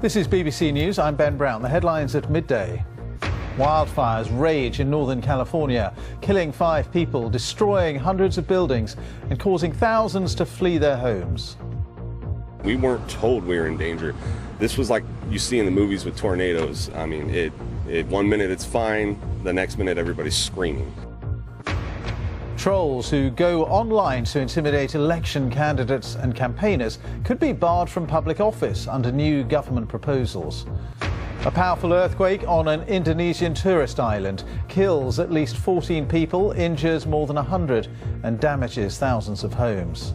This is BBC News. I'm Ben Brown. The headlines at midday. Wildfires rage in Northern California, killing 5 people, destroying hundreds of buildings and causing thousands to flee their homes. We weren't told we were in danger. This was like you see in the movies with tornadoes. I mean, one minute it's fine, the next minute everybody's screaming. Trolls who go online to intimidate election candidates and campaigners could be barred from public office under new government proposals. A powerful earthquake on an Indonesian tourist island kills at least 14 people, injures more than 100 and damages thousands of homes.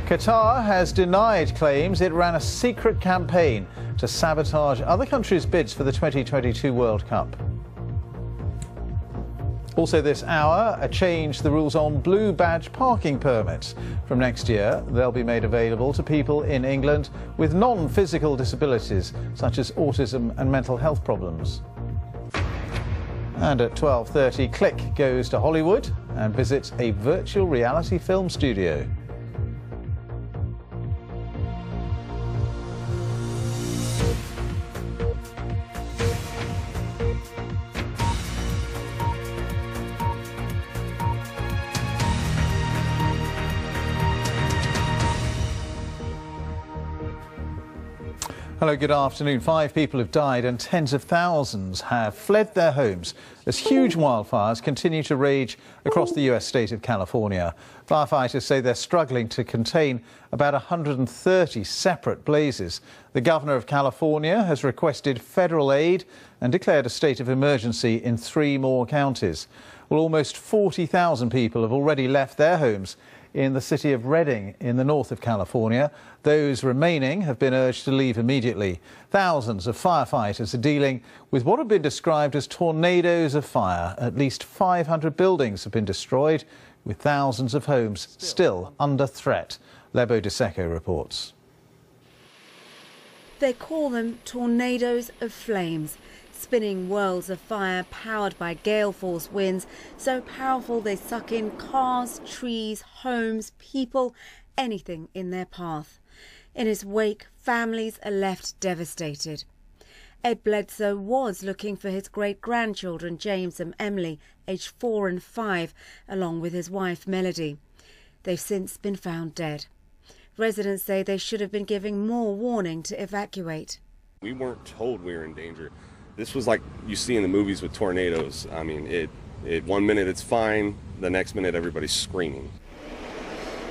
Qatar has denied claims it ran a secret campaign to sabotage other countries' bids for the 2022 World Cup. Also this hour, a change to the rules on blue badge parking permits. From next year, they'll be made available to people in England with non-physical disabilities, such as autism and mental health problems. And at 12:30, Click goes to Hollywood and visits a virtual reality film studio. Hello, good afternoon. 5 people have died and tens of thousands have fled their homes as huge wildfires continue to rage across the US state of California. Firefighters say they're struggling to contain about 130 separate blazes. The governor of California has requested federal aid and declared a state of emergency in 3 more counties. Well, almost 40,000 people have already left their homes in the city of Redding in the north of California. Those remaining have been urged to leave immediately. Thousands of firefighters are dealing with what have been described as tornadoes of fire. At least 500 buildings have been destroyed, with thousands of homes still under threat. Lebo DeSecco reports. They call them tornadoes of flames, spinning whirls of fire powered by gale-force winds, so powerful they suck in cars, trees, homes, people, anything in their path. In its wake, families are left devastated. Ed Bledsoe was looking for his great-grandchildren, James and Emily, aged 4 and 5, along with his wife, Melody. They've since been found dead. Residents say they should have been given more warning to evacuate. We weren't told we were in danger. This was like you see in the movies with tornadoes. I mean, one minute it's fine, the next minute everybody's screaming.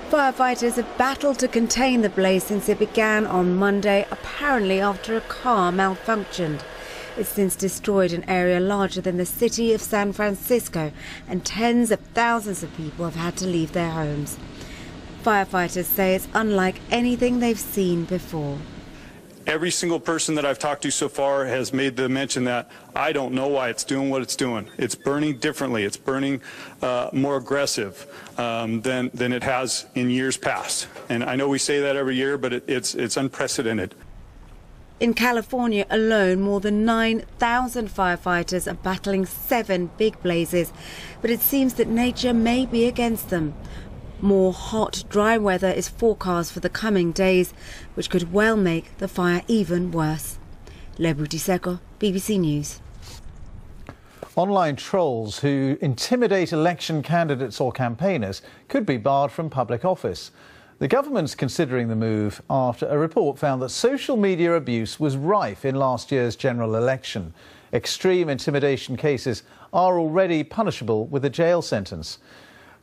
Firefighters have battled to contain the blaze since it began on Monday, apparently after a car malfunctioned. It's since destroyed an area larger than the city of San Francisco, and tens of thousands of people have had to leave their homes. Firefighters say it's unlike anything they've seen before. Every single person that I've talked to so far has made the mention that I don't know why it's doing what it's doing. It's burning differently. It's burning more aggressive than it has in years past. And I know we say that every year, but it's unprecedented. In California alone, more than 9,000 firefighters are battling 7 big blazes. But it seems that nature may be against them. More hot, dry weather is forecast for the coming days, which could well make the fire even worse. Lebo DeSecco, BBC News. Online trolls who intimidate election candidates or campaigners could be barred from public office. The government's considering the move after a report found that social media abuse was rife in last year's general election. Extreme intimidation cases are already punishable with a jail sentence.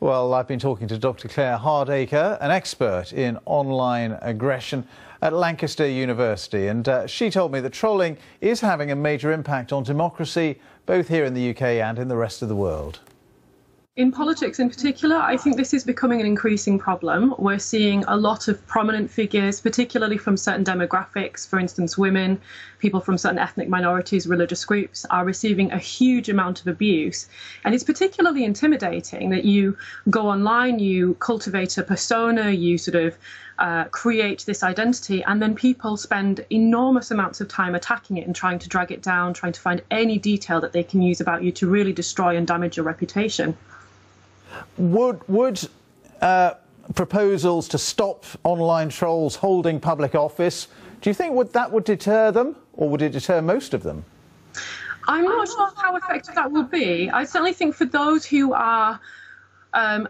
Well, I've been talking to Dr. Claire Hardacre, an expert in online aggression at Lancaster University, and she told me that trolling is having a major impact on democracy, both here in the UK and in the rest of the world. In politics in particular, I think this is becoming an increasing problem. We're seeing a lot of prominent figures, particularly from certain demographics, for instance, women, people from certain ethnic minorities, religious groups, are receiving a huge amount of abuse. And it's particularly intimidating that you go online, you cultivate a persona, you sort of create this identity, and then people spend enormous amounts of time attacking it and trying to drag it down, trying to find any detail that they can use about you to really destroy and damage your reputation. Would proposals to stop online trolls holding public office. Do you think that would deter them, or would it deter most of them? I'm not sure how effective that will be. I certainly think for those who are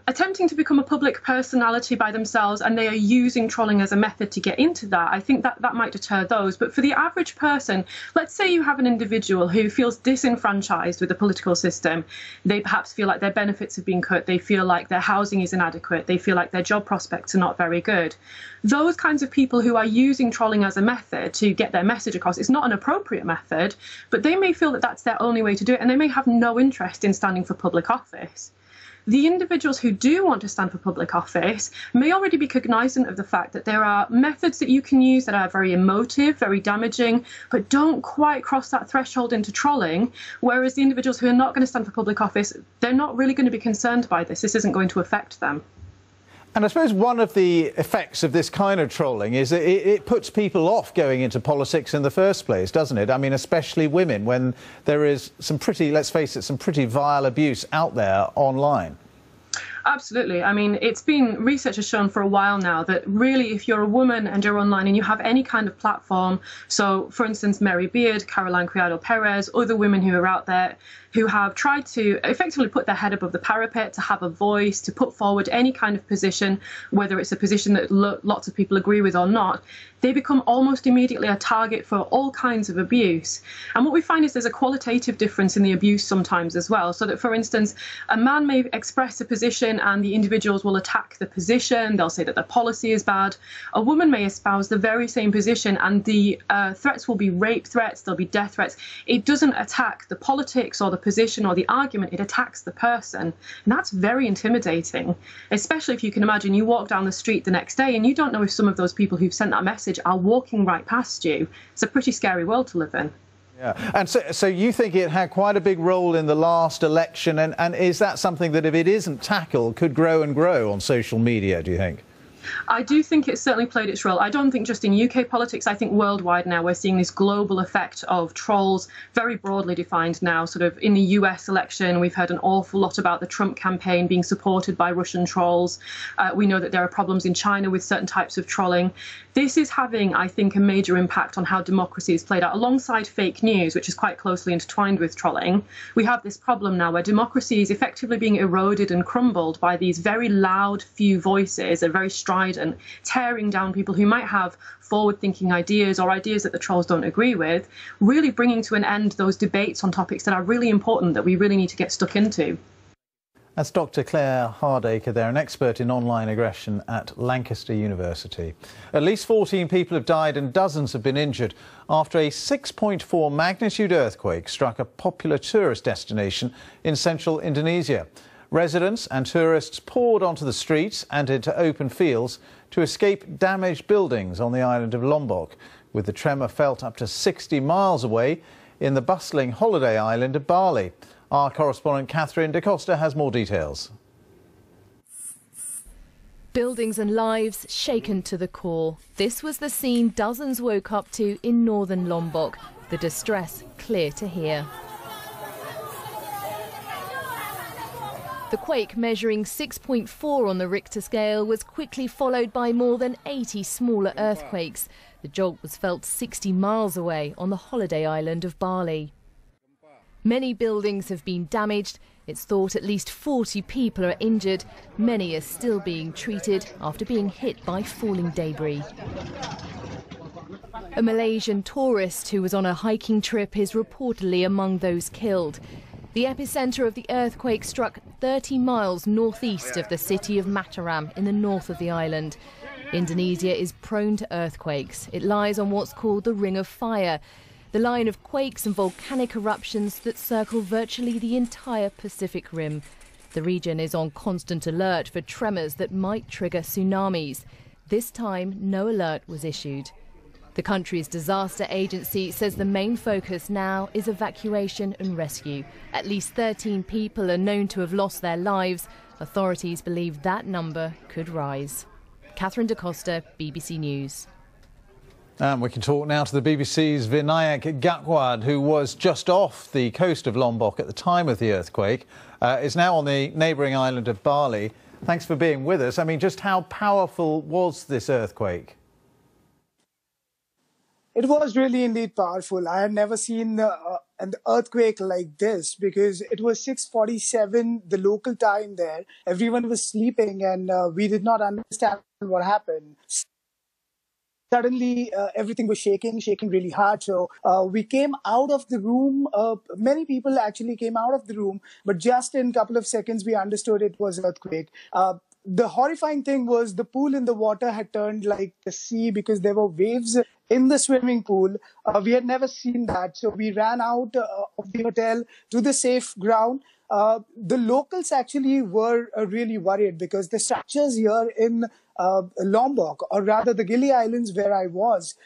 attempting to become a public personality by themselves and they are using trolling as a method to get into that, I think that might deter those. But for the average person, let's say you have an individual who feels disenfranchised with the political system. They perhaps feel like their benefits have been cut. They feel like their housing is inadequate. They feel like their job prospects are not very good. Those kinds of people who are using trolling as a method to get their message across, it's not an appropriate method, but they may feel that that's their only way to do it, and they may have no interest in standing for public office. The individuals who do want to stand for public office may already be cognizant of the fact that there are methods that you can use that are very emotive, very damaging, but don't quite cross that threshold into trolling, whereas the individuals who are not going to stand for public office, they're not really going to be concerned by this. This isn't going to affect them. And I suppose one of the effects of this kind of trolling is that it puts people off going into politics in the first place, doesn't it? I mean, especially women, when there is some pretty, let's face it, some pretty vile abuse out there online. Absolutely. I mean, it's been, research has shown for a while now that really if you're a woman and you're online and you have any kind of platform, so for instance, Mary Beard, Caroline Criado Perez, other women who are out there who have tried to effectively put their head above the parapet, to have a voice, to put forward any kind of position, whether it's a position that lots of people agree with or not, they become almost immediately a target for all kinds of abuse. And what we find is there's a qualitative difference in the abuse sometimes as well. So that, for instance, a man may express a position and the individuals will attack the position. They'll say that the policy is bad. A woman may espouse the very same position and the threats will be rape threats, there'll be death threats. It doesn't attack the politics or the position or the argument, it attacks the person. And that's very intimidating, especially if you can imagine you walk down the street the next day and you don't know if some of those people who've sent that message are walking right past you. It's a pretty scary world to live in. Yeah, and so you think it had quite a big role in the last election, and is that something that, if it isn't tackled, could grow and grow on social media, do you think? I do think it certainly played its role. I don't think just in UK politics, I think worldwide now we're seeing this global effect of trolls, very broadly defined now. Sort of in the US election, we've heard an awful lot about the Trump campaign being supported by Russian trolls. We know that there are problems in China with certain types of trolling. This is having, I think, a major impact on how democracy is played out. Alongside fake news, which is quite closely intertwined with trolling, we have this problem now where democracy is effectively being eroded and crumbled by these very loud few voices and very strident, tearing down people who might have forward-thinking ideas or ideas that the trolls don't agree with, really bringing to an end those debates on topics that are really important that we really need to get stuck into. That's Dr. Claire Hardacre there, an expert in online aggression at Lancaster University. At least 14 people have died and dozens have been injured after a 6.4 magnitude earthquake struck a popular tourist destination in central Indonesia. Residents and tourists poured onto the streets and into open fields to escape damaged buildings on the island of Lombok, with the tremor felt up to 60 miles away in the bustling holiday island of Bali. Our correspondent Catherine Da Costa has more details. Buildings and lives shaken to the core. This was the scene dozens woke up to in northern Lombok, the distress clear to hear. The quake, measuring 6.4 on the Richter scale, was quickly followed by more than 80 smaller earthquakes. The jolt was felt 60 miles away on the holiday island of Bali. Many buildings have been damaged. It's thought at least 40 people are injured. Many are still being treated after being hit by falling debris. A Malaysian tourist who was on a hiking trip is reportedly among those killed. The epicentre of the earthquake struck 30 miles northeast of the city of Mataram in the north of the island. Indonesia is prone to earthquakes. It lies on what's called the Ring of Fire, the line of quakes and volcanic eruptions that circle virtually the entire Pacific Rim. The region is on constant alert for tremors that might trigger tsunamis. This time, no alert was issued. The country's disaster agency says the main focus now is evacuation and rescue. At least 13 people are known to have lost their lives. Authorities believe that number could rise. Catherine Da Costa, BBC News. And we can talk now to the BBC's Vinayak Gakwad, who was just off the coast of Lombok at the time of the earthquake, is now on the neighbouring island of Bali. Thanks for being with us. I mean, just how powerful was this earthquake? It was really indeed powerful. I had never seen an earthquake like this because it was 6:47, the local time there. Everyone was sleeping and we did not understand what happened. Suddenly, everything was shaking really hard. So we came out of the room. Many people actually came out of the room, but just in a couple of seconds, we understood it was an earthquake. The horrifying thing was the pool in the water had turned like the sea because there were waves in the swimming pool. We had never seen that. So we ran out of the hotel to the safe ground. The locals actually were really worried because the structures here in Lombok, or rather the Gili Islands where I was,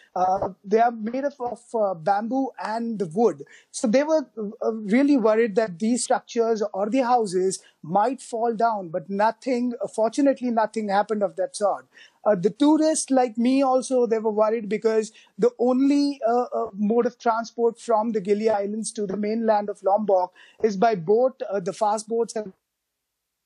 they are made of bamboo and wood. So they were really worried that these structures or the houses might fall down, but fortunately nothing happened of that sort. The tourists like me also, they were worried because the only mode of transport from the Gili Islands to the mainland of Lombok is by boat, the fast boats and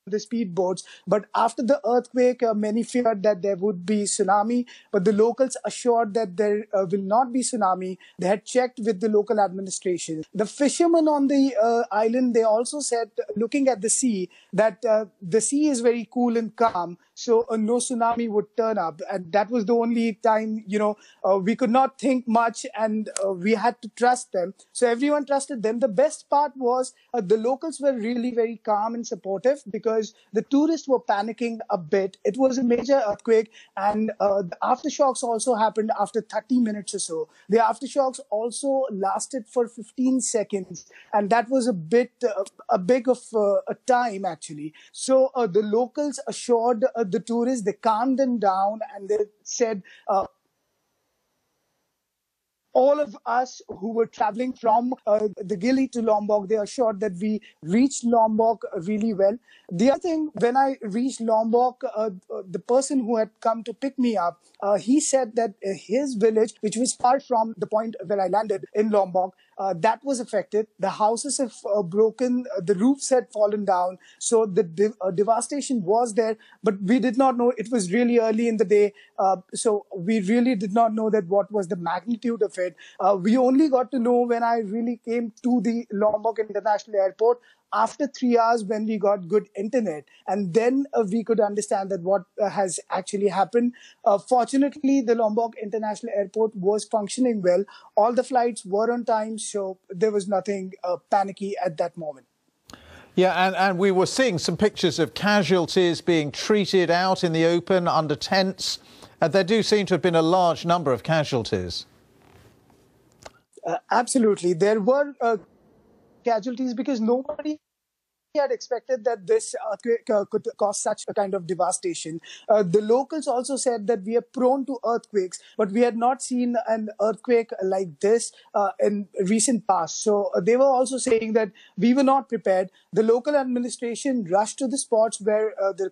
the speedboats. But after the earthquake, many feared that there would be tsunami, but the locals assured that there will not be tsunami. They had checked with the local administration. The fishermen on the island, they also said, looking at the sea, that the sea is very cool and calm, so no tsunami would turn up. And that was the only time, we could not think much, and we had to trust them. So everyone trusted them. The best part was the locals were really very calm and supportive because the tourists were panicking a bit. It was a major earthquake, and the aftershocks also happened after 30 minutes or so. The aftershocks also lasted for 15 seconds, and that was a big of a time actually. So the locals assured the tourists, they calmed them down, and they said, all of us who were traveling from the Gili to Lombok, they assured that we reached Lombok really well. The other thing, when I reached Lombok, the person who had come to pick me up, he said that his village, which was far from the point where I landed in Lombok, that was affected. The houses have broken, the roofs had fallen down. So the devastation was there, but we did not know. It was really early in the day. So we really did not know that what was the magnitude of it. We only got to know when I really came to the Lombok International Airport after 3 hours when we got good internet. And then we could understand that what has actually happened. Fortunately, the Lombok International Airport was functioning well. All the flights were on time, so there was nothing panicky at that moment. Yeah, and we were seeing some pictures of casualties being treated out in the open under tents. There do seem to have been a large number of casualties. Absolutely. There were casualties because nobody had expected that this earthquake could cause such a kind of devastation. The locals also said that we are prone to earthquakes, but we had not seen an earthquake like this in recent past. So they were also saying that we were not prepared. The local administration rushed to the spots where the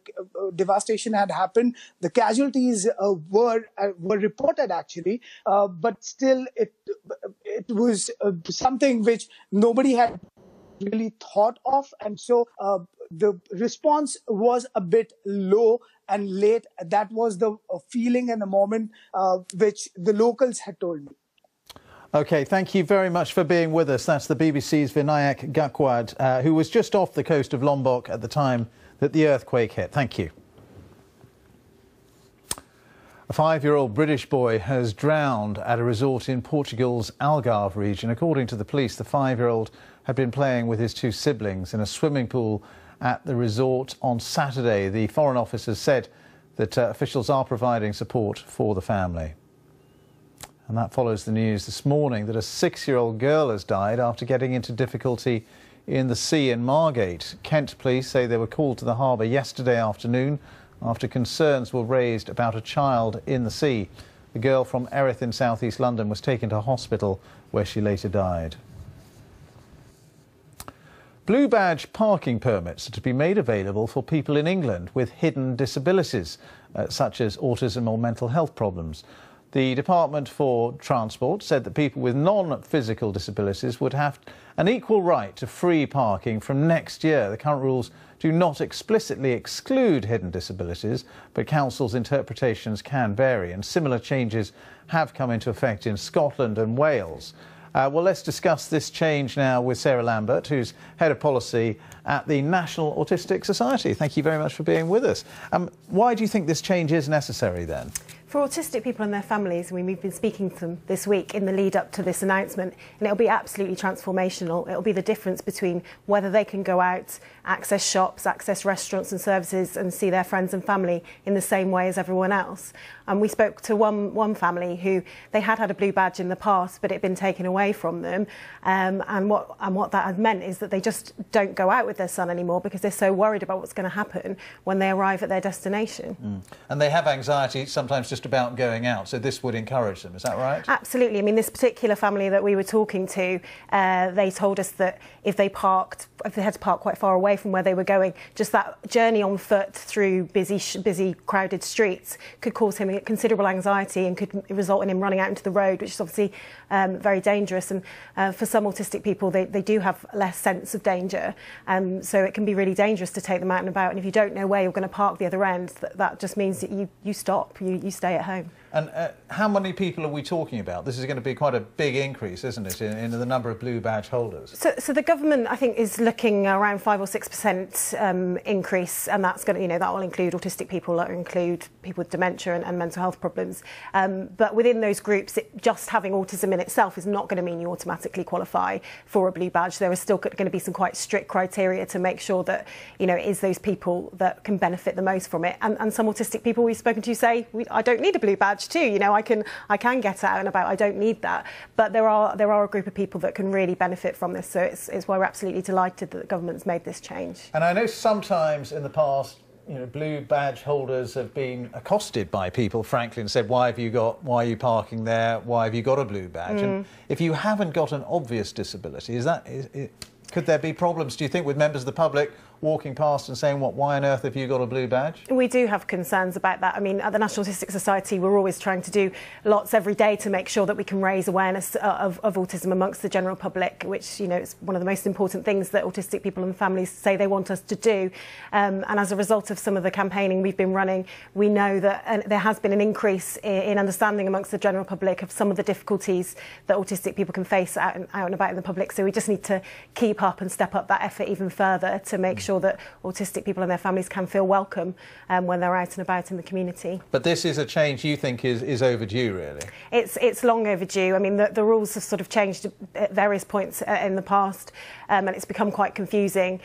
devastation had happened. The casualties were reported actually, but still it was something which nobody had really thought of, and so the response was a bit low and late. That was the feeling and the moment which the locals had told me. OK, thank you very much for being with us. That's the BBC's Vinayak Gakwad, who was just off the coast of Lombok at the time that the earthquake hit. Thank you. A 5-year-old British boy has drowned at a resort in Portugal's Algarve region. According to the police, the 5-year-old had been playing with his 2 siblings in a swimming pool at the resort on Saturday. The Foreign Office has said that officials are providing support for the family. And that follows the news this morning that a 6-year-old girl has died after getting into difficulty in the sea in Margate. Kent police say they were called to the harbour yesterday afternoon after concerns were raised about a child in the sea. The girl from Erith in southeast London was taken to hospital where she later died. Blue badge parking permits are to be made available for people in England with hidden disabilities, such as autism or mental health problems. The Department for Transport said that people with non-physical disabilities would have an equal right to free parking from next year. The current rules do not explicitly exclude hidden disabilities, but councils' interpretations can vary, and similar changes have come into effect in Scotland and Wales. Well, let's discuss this change now with Sarah Lambert, who's Head of Policy at the National Autistic Society. Thank you very much for being with us. Why do you think this change is necessary then? For autistic people and their families, we've been speaking to them this week in the lead up to this announcement, and it'll be absolutely transformational. It'll be the difference between whether they can go out, access shops, access restaurants and services and see their friends and family in the same way as everyone else. And we spoke to one family who they had a blue badge in the past, but it had been taken away from them. And what that had meant is that they just don't go out with their son anymore because they're so worried about what's going to happen when they arrive at their destination. And they have anxiety sometimes just about going out, so this would encourage them, is that right? Absolutely. I mean, this particular family that we were talking to, they told us that if they had to park quite far away from where they were going, just that journey on foot through busy crowded streets could cause him considerable anxiety and could result in him running out into the road, which is obviously very dangerous. And for some autistic people, they do have less sense of danger, so it can be really dangerous to take them out and about. And if you don't know where you're going to park the other end, that just means that you stop, you stay at home. And how many people are we talking about? This is going to be quite a big increase, isn't it, in the number of blue badge holders? So the government, I think, is looking around 5 or 6% increase, and that's going to, that will include autistic people, that will include people with dementia and mental health problems. But within those groups, just having autism in itself is not going to mean you automatically qualify for a blue badge. There is still going to be some quite strict criteria to make sure that, it is those people that can benefit the most from it. And some autistic people we've spoken to say, I don't need a blue badge too. I can get out and about. I don't need that. But there are a group of people that can really benefit from this. So it's why we're absolutely delighted that the government's made this change. And I know sometimes in the past, blue badge holders have been accosted by people, frankly, and said, why are you parking there? Why have you got a blue badge? And if you haven't got an obvious disability, could there be problems, do you think, with members of the public walking past and saying, why on earth have you got a blue badge? We do have concerns about that. I mean, at the National Autistic Society, we're always trying to do lots every day to make sure that we can raise awareness of autism amongst the general public, which, is one of the most important things that autistic people and families say they want us to do. And as a result of some of the campaigning we've been running, we know that there has been an increase in understanding amongst the general public of some of the difficulties that autistic people can face out and about in the public. So we just need to keep up and step up that effort even further to make sure that autistic people and their families can feel welcome when they're out and about in the community. But this is a change you think is overdue, really? It's long overdue. I mean, the rules have sort of changed at various points in the past, and it's become quite confusing.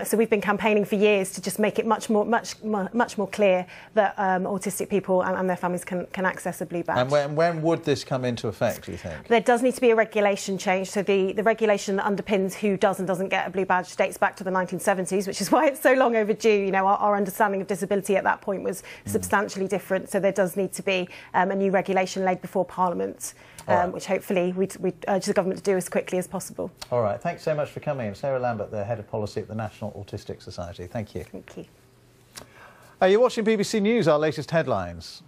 So we've been campaigning for years to just make it much more clear that autistic people and their families can access a blue badge. And when would this come into effect, do you think? There does need to be a regulation change. So the regulation that underpins who does and doesn't get a blue badge dates back to the 1970s, which is why it's so long overdue. Our understanding of disability at that point was substantially different. So there does need to be a new regulation laid before Parliament, which hopefully we urge the government to do as quickly as possible. All right. Thanks so much for coming in. Sarah Lambert, the Head of Policy at the National Autistic Society. Thank you. Thank you. You're watching BBC News, our latest headlines.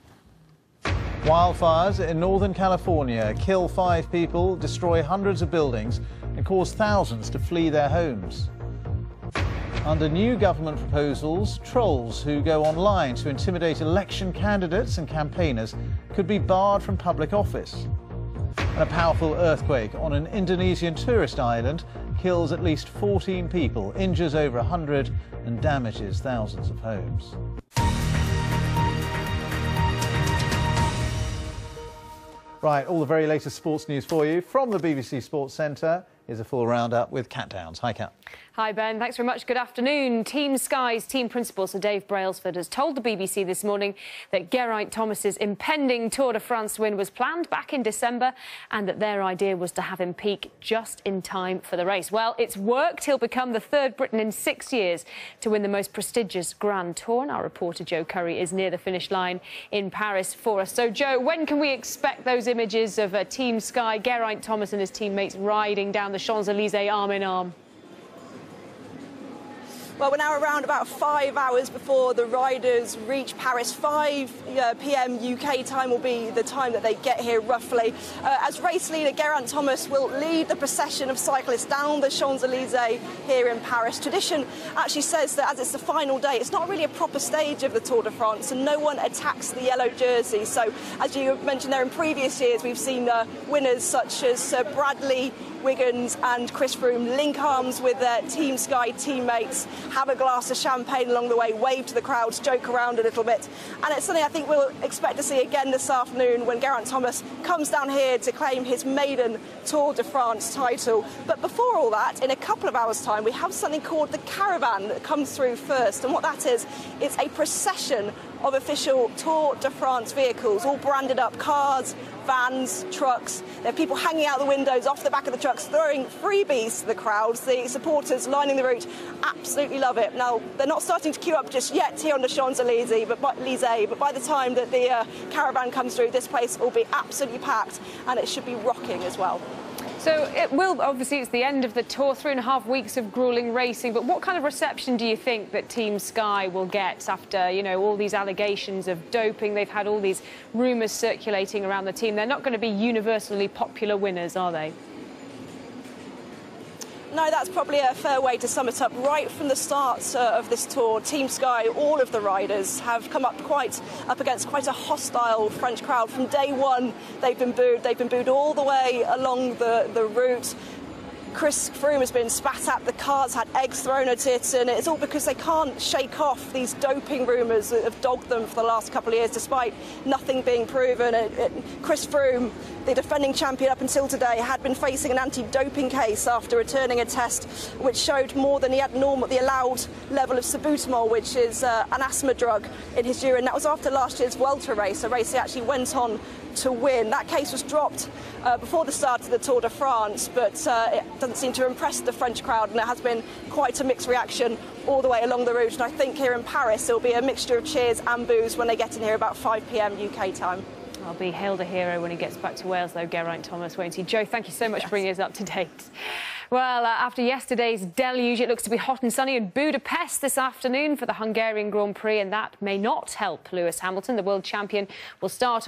Wildfires in Northern California kill 5 people, destroy hundreds of buildings and cause thousands to flee their homes. Under new government proposals, trolls who go online to intimidate election candidates and campaigners could be barred from public office. And a powerful earthquake on an Indonesian tourist island kills at least 14 people, injures over 100 and damages thousands of homes. Right, all the very latest sports news for you from the BBC Sports Centre. Here's a full roundup with Kat Downs. Hi, Kat. Hi, Ben. Thanks very much. Good afternoon. Team Sky's team principal, Sir Dave Brailsford, has told the BBC this morning that Geraint Thomas's impending Tour de France win was planned back in December and that their idea was to have him peak just in time for the race. Well, it's worked. He'll become the 3rd Briton in 6 years to win the most prestigious Grand Tour. And our reporter Joe Curry is near the finish line in Paris for us. So, Joe, when can we expect those images of Team Sky, Geraint Thomas and his teammates riding down the Champs-Élysées arm in arm? Well, we're now around about 5 hours before the riders reach Paris. 5 p.m. UK time will be the time that they get here, roughly. As race leader Geraint Thomas will lead the procession of cyclists down the Champs-Élysées here in Paris. Tradition actually says that as it's the final day, it's not really a proper stage of the Tour de France, and no one attacks the yellow jersey. So, as you mentioned there, in previous years, we've seen winners such as Bradley Wiggins and Chris Froome link arms with their Team Sky teammates, have a glass of champagne along the way, wave to the crowds, joke around a little bit. And it's something I think we'll expect to see again this afternoon when Geraint Thomas comes down here to claim his maiden Tour de France title. But before all that, in a couple of hours' time, we have something called the Caravan that comes through first. And what that is, it's a procession of official Tour de France vehicles, all branded up cars, vans, trucks. There are people hanging out the windows off the back of the trucks, throwing freebies to the crowds. The supporters lining the route absolutely love it. Now, they're not starting to queue up just yet here on the Champs-Élysées, but by the time that the caravan comes through, this place will be absolutely packed, and it should be rocking as well. So it will, obviously, it's the end of the Tour, 3.5 weeks of gruelling racing, but what kind of reception do you think that Team Sky will get after, you know, all these allegations of doping? They've had all these rumours circulating around the team. They're not going to be universally popular winners, are they? No, that's probably a fair way to sum it up. Right from the start of this tour, Team Sky, all of the riders have come up against quite a hostile French crowd. From day one, they've been booed. They've been booed all the way along the route. Chris Froome has been spat at, the car's had eggs thrown at it, and it's all because they can't shake off these doping rumours that have dogged them for the last couple of years, despite nothing being proven. Chris Froome, the defending champion up until today, had been facing an anti-doping case after returning a test which showed more than he had the allowed level of salbutamol, which is an asthma drug, in his urine. That was after last year's Vuelta race, a race he actually went on to win. That case was dropped before the start of the Tour de France, but it doesn't seem to impress the French crowd, and there has been quite a mixed reaction all the way along the route. And I think here in Paris there will be a mixture of cheers and boos when they get in here about 5 p.m. UK time. I'll be hailed a hero when he gets back to Wales, though, Geraint Thomas, won't he? Joe, thank you so much for bringing us up to date. Well, after yesterday's deluge, it looks to be hot and sunny in Budapest this afternoon for the Hungarian Grand Prix, and that may not help Lewis Hamilton. The world champion will start